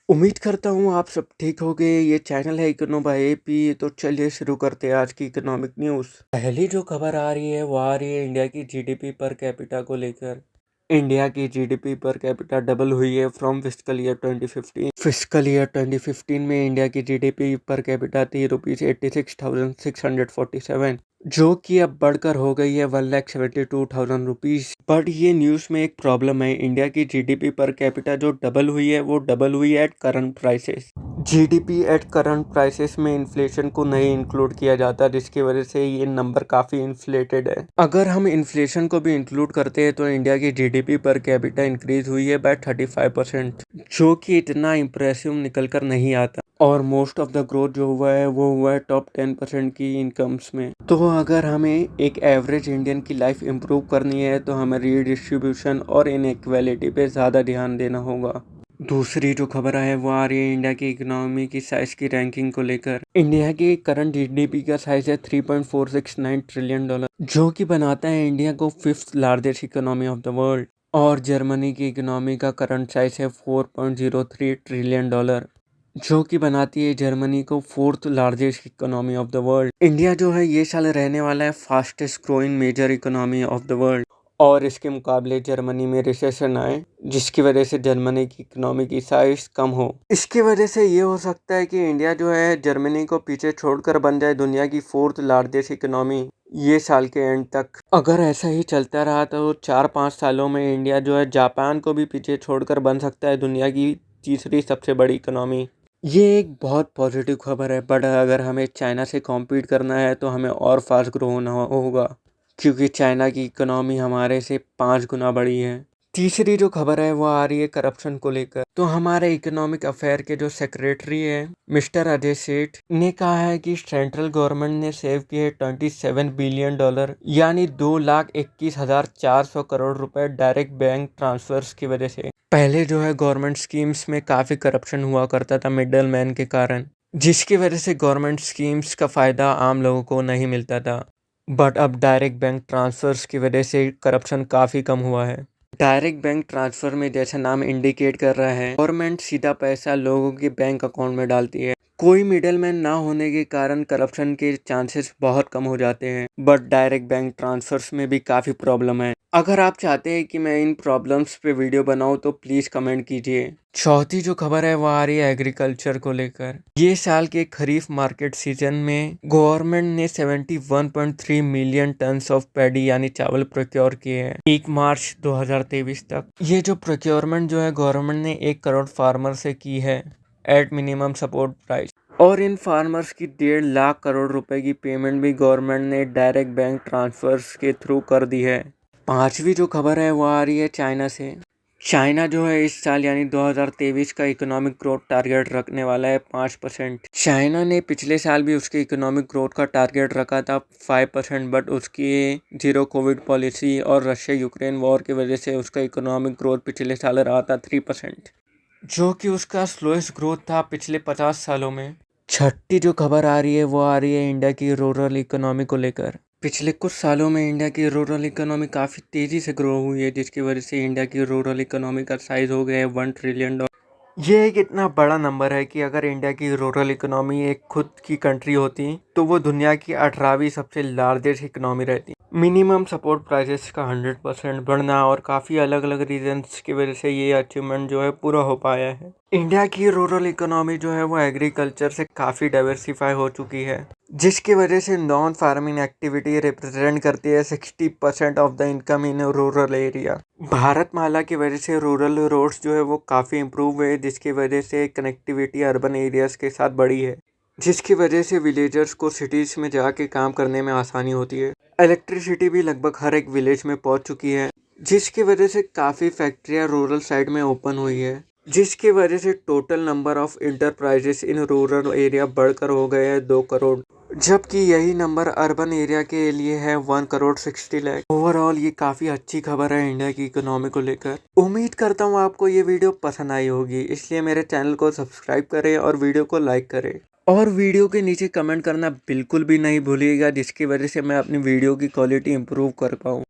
उम्मीद करता हूँ आप सब ठीक होंगे। ये चैनल है इकोनो बाय एपी। तो चलिए शुरू करते हैं आज की इकोनॉमिक न्यूज़। पहली जो खबर आ रही है वो आ रही है इंडिया की जीडीपी पर कैपिटा को लेकर। इंडिया की जीडीपी पर कैपिटा डबल हुई है from fiscal year 2015। Fiscal year 2015 में इंडिया की जीडीपी पर कैपिटा थी ₹86,647, जो कि अब बढ़कर हो गई है 1,72,000 रुपीज़। बट ये न्यूज़ में एक प्रॉब्लम है। इंडिया की जीडीपी पर कैपिटा जो डबल हुई है वो डबल हुई है at current prices. GDP at current prices में इन्फ्लेशन को नहीं इंक्लूड किया जाता, जिसकी वजह से ये नंबर काफ़ी इन्फ्लेटेड है। अगर हम इन्फ्लेशन को भी इंक्लूड करते हैं तो इंडिया की जीडीपी पर कैपिटा इंक्रीज हुई है बाय 35%, जो कि इतना इम्प्रेसिव निकल कर नहीं आता। और मोस्ट ऑफ द ग्रोथ जो हुआ है वो हुआ है टॉप 10% की इनकम्स में। तो अगर हमें एक एवरेज इंडियन की लाइफ इम्प्रूव करनी है तो हमें रीडिस्ट्रीब्यूशन और इनइक्वालिटी पे ज़्यादा ध्यान देना होगा। दूसरी जो खबर है वो आ रही है इंडिया की इकोनॉमी की साइज की रैंकिंग को लेकर। इंडिया की करंट जीडीपी का साइज है $3.469 ट्रिलियन, जो कि बनाता है इंडिया को 5th largest economy of the world. और जर्मनी की इकोनॉमी का करंट साइज है $4.03 ट्रिलियन, जो कि बनाती है जर्मनी को 4th largest economy of the world. India जो है ये साल रहने वाला है fastest growing major economy of the world. और इसके मुकाबले जर्मनी में रिसेशन आए, जिसकी वजह से जर्मनी की इकोनॉमी की साइज कम हो। इसकी वजह से ये हो सकता है कि इंडिया जो है जर्मनी को पीछे छोड़कर बन जाए दुनिया की 4th लार्जेस्ट इकोनॉमी ये साल के एंड तक। अगर ऐसा ही चलता रहा तो 4-5 सालों में इंडिया जो है जापान को भी पीछे छोड़कर बन सकता है दुनिया की तीसरी सबसे बड़ी इकोनॉमी। ये एक बहुत पॉजिटिव खबर है। बट अगर हमें चाइना से कॉम्पीट करना है तो हमें और फास्ट ग्रो होना होगा, क्योंकि चाइना की इकोनॉमी हमारे से 5 गुना बड़ी है। तीसरी जो खबर है वो आ रही है करप्शन को लेकर। तो हमारे इकोनॉमिक अफेयर के जो सेक्रेटरी है मिस्टर अजय सेठ ने कहा है कि सेंट्रल गवर्नमेंट ने सेव किए $27 बिलियन, यानी 2,21,400 करोड़ रुपए डायरेक्ट बैंक ट्रांसफर्स की वजह से। पहले जो है गवर्नमेंट स्कीम्स में काफ़ी करप्शन हुआ करता था मिडल मैन के कारण, जिसकी वजह से गवर्नमेंट स्कीम्स का फ़ायदा आम लोगों को नहीं मिलता था। बट अब डायरेक्ट बैंक ट्रांसफ़र्स की वजह से करप्शन काफ़ी कम हुआ है। डायरेक्ट बैंक ट्रांसफ़र में जैसा नाम इंडिकेट कर रहा है, गवर्नमेंट सीधा पैसा लोगों के बैंक अकाउंट में डालती है। कोई मिडलमैन ना होने के कारण करप्शन के चांसेस बहुत कम हो जाते हैं। बट डायरेक्ट बैंक ट्रांसफर्स में भी काफ़ी प्रॉब्लम है। अगर आप चाहते हैं कि मैं इन प्रॉब्लम्स पे वीडियो बनाऊं तो प्लीज़ कमेंट कीजिए। चौथी जो खबर है वो आ रही है एग्रीकल्चर को लेकर। ये साल के खरीफ मार्केट सीजन में गवर्नमेंट ने 71.3 मिलियन टन्स ऑफ पैडी यानी चावल प्रोक्योर किए हैं 1 मार्च 2023 तक। ये जो प्रोक्योरमेंट जो है गवर्नमेंट ने 1 करोड़ फार्मर से की है एट मिनिमम सपोर्ट प्राइस। और इन फार्मर्स की 1.5 लाख करोड़ रुपए की पेमेंट भी गवर्नमेंट ने डायरेक्ट बैंक ट्रांसफर्स के थ्रू कर दी है। पांचवी जो खबर है वो आ रही है चाइना से। चाइना जो है इस साल यानी 2023 का इकोनॉमिक ग्रोथ टारगेट रखने वाला है 5%। चाइना ने पिछले साल भी उसके इकोनॉमिक ग्रोथ का टारगेट रखा था 5%, बट उसकी जीरो कोविड पॉलिसी और रशिया यूक्रेन वॉर की वजह से उसका इकोनॉमिक ग्रोथ पिछले साल रहा था 3%, जो कि उसका स्लोएस्ट ग्रोथ था पिछले 50 सालों में। छठी जो खबर आ रही है वो आ रही है इंडिया की रूरल इकोनॉमी को लेकर। पिछले कुछ सालों में इंडिया की रूरल इकोनॉमी काफ़ी तेज़ी से ग्रो हुई है, जिसकी वजह से इंडिया की रूरल इकोनॉमी का साइज हो गया है $1 ट्रिलियन। ये एक इतना बड़ा नंबर है कि अगर इंडिया की रूरल इकोनॉमी एक खुद की कंट्री होती तो वो दुनिया की 18वीं सबसे लार्जेस्ट इकोनॉमी रहती। मिनिमम सपोर्ट प्राइसेस का 100% बढ़ना और काफ़ी अलग अलग रीजंस की वजह से ये अचीवमेंट जो है पूरा हो पाया है। इंडिया की रूरल इकोनॉमी जो है वो एग्रीकल्चर से काफ़ी डाइवर्सिफाई हो चुकी है, जिसकी वजह से नॉन फार्मिंग एक्टिविटी रिप्रेजेंट करती है 60% of the income in rural area. Bharatmala की वजह से रूरल रोड्स जो है वो काफ़ी इम्प्रूव हुए, जिसकी वजह से कनेक्टिविटी अर्बन एरियाज़ के साथ बढ़ी है, जिसकी वजह से विलेजर्स को सिटीज़ में जाके काम करने में आसानी होती है। इलेक्ट्रिसिटी भी लगभग हर एक विलेज में पहुंच चुकी है, जिसकी वजह से काफ़ी फैक्ट्रियां रूरल साइड में ओपन हुई है, जिसकी वजह से total number of enterprises in rural area बढ़कर हो गए हैं 2 करोड़, जबकि यही नंबर अर्बन एरिया के लिए है 1,60,00,000। ओवरऑल ये काफ़ी अच्छी खबर है इंडिया की इकोनॉमी को लेकर। उम्मीद करता हूँ आपको ये वीडियो पसंद आई होगी, इसलिए मेरे चैनल को सब्सक्राइब करें और वीडियो को लाइक करें। और वीडियो के नीचे कमेंट करना बिल्कुल भी नहीं भूलिएगा, जिसकी वजह से मैं अपनी वीडियो की क्वालिटी इंप्रूव कर पाऊँ।